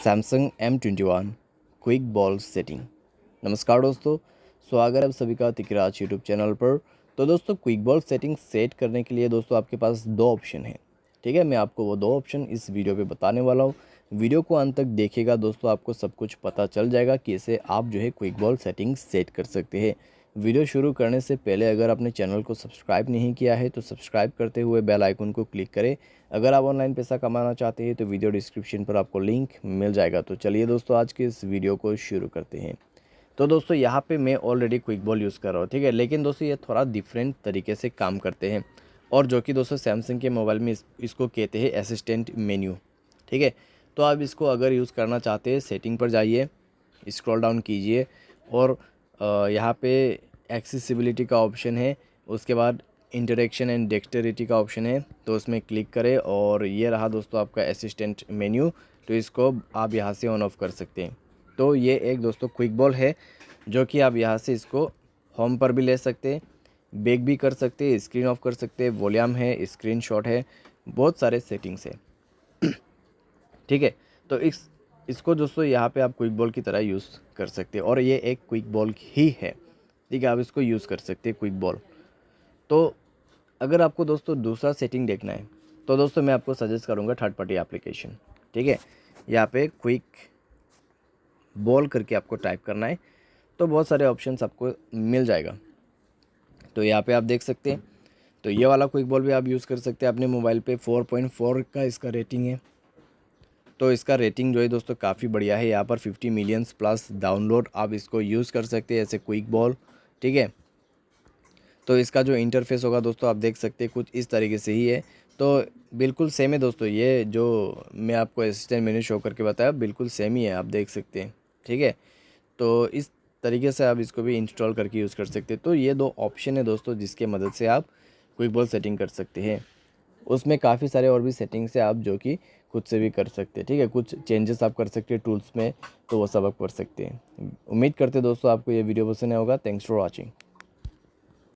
Samsung M21 quick ball setting. नमस्कार दोस्तों, स्वागत है आप सभी का तिकराज यूट्यूब चैनल पर। तो दोस्तों, क्विक बॉल सेटिंग सेट करने के लिए दोस्तों आपके पास दो ऑप्शन हैं। ठीक है, मैं आपको वो दो ऑप्शन इस वीडियो पे बताने वाला हूँ। वीडियो को अंत तक देखिएगा दोस्तों, आपको सब कुछ पता चल जाएगा कि इसे आप जो है क्विक बॉल सेटिंग सेट कर सकते हैं। वीडियो शुरू करने से पहले अगर आपने चैनल को सब्सक्राइब नहीं किया है तो सब्सक्राइब करते हुए बेल आइकन को क्लिक करें। अगर आप ऑनलाइन पैसा कमाना चाहते हैं तो वीडियो डिस्क्रिप्शन पर आपको लिंक मिल जाएगा। तो चलिए दोस्तों, आज के इस वीडियो को शुरू करते हैं। तो दोस्तों, यहाँ पे मैं ऑलरेडी क्विक बॉल यूज़ कर रहा हूँ, ठीक है। लेकिन दोस्तों ये थोड़ा डिफरेंट तरीके से काम करते हैं, और जो कि दोस्तों सैमसंग के मोबाइल में इसको कहते हैं असिस्टेंट मेन्यू, ठीक है। तो आप इसको अगर यूज़ करना चाहते हैं, सेटिंग पर जाइए, स्क्रॉल डाउन कीजिए और यहाँ पे एक्सेसिबिलिटी का ऑप्शन है, उसके बाद इंटरेक्शन एंड डेक्टेरिटी का ऑप्शन है, तो उसमें क्लिक करें और ये रहा दोस्तों आपका असिस्टेंट मेन्यू। तो इसको आप यहाँ से ऑन ऑफ कर सकते हैं। तो ये एक दोस्तों क्विक बॉल है जो कि आप यहाँ से इसको होम पर भी ले सकते हैं, बैक भी कर सकते हैं, स्क्रीन ऑफ कर सकते हैं, वॉल्यूम है, स्क्रीनशॉट है, बहुत सारे सेटिंग्स है, ठीक है। तो इसको दोस्तों यहाँ पे आप क्विक बॉल की तरह यूज़ कर सकते हैं, और ये एक क्विक बॉल ही है, ठीक है। आप इसको यूज़ कर सकते हैं क्विक बॉल। तो अगर आपको दोस्तों दूसरा सेटिंग देखना है तो दोस्तों मैं आपको सजेस्ट करूँगा थर्ड पार्टी एप्लीकेशन, ठीक है। यहाँ पे क्विक बॉल करके आपको टाइप करना है तो बहुत सारे ऑप्शंस आपको मिल जाएगा। तो यहाँ पे आप देख सकते हैं, तो ये वाला क्विक बॉल भी आप यूज़ कर सकते हैं अपने मोबाइल पे। 4.4 का इसका रेटिंग है। तो इसका रेटिंग जो है दोस्तों काफ़ी बढ़िया है। यहाँ पर 50 मिलियंस प्लस डाउनलोड आप इसको यूज़ कर सकते हैं ऐसे क्विक बॉल, ठीक है। तो इसका जो इंटरफेस होगा दोस्तों आप देख सकते हैं कुछ इस तरीके से ही है। तो बिल्कुल सेम है दोस्तों, ये जो मैं आपको असिस्टेंट मेन्यू शो करके बताया बिल्कुल सेम ही है, आप देख सकते हैं, ठीक है। तो इस तरीके से आप इसको भी इंस्टॉल करके यूज़ कर सकते हैं। तो ये दो ऑप्शन है दोस्तों जिसके मदद से आप क्विक बॉल सेटिंग कर सकते हैं। उसमें काफ़ी सारे और भी सेटिंग्स है आप जो कि खुद से भी कर सकते हैं, ठीक है। कुछ चेंजेस आप कर सकते हैं टूल्स में, तो वो सब आप कर सकते हैं। उम्मीद करते हैं दोस्तों आपको ये वीडियो पसंद आया होगा। Thanks for watching.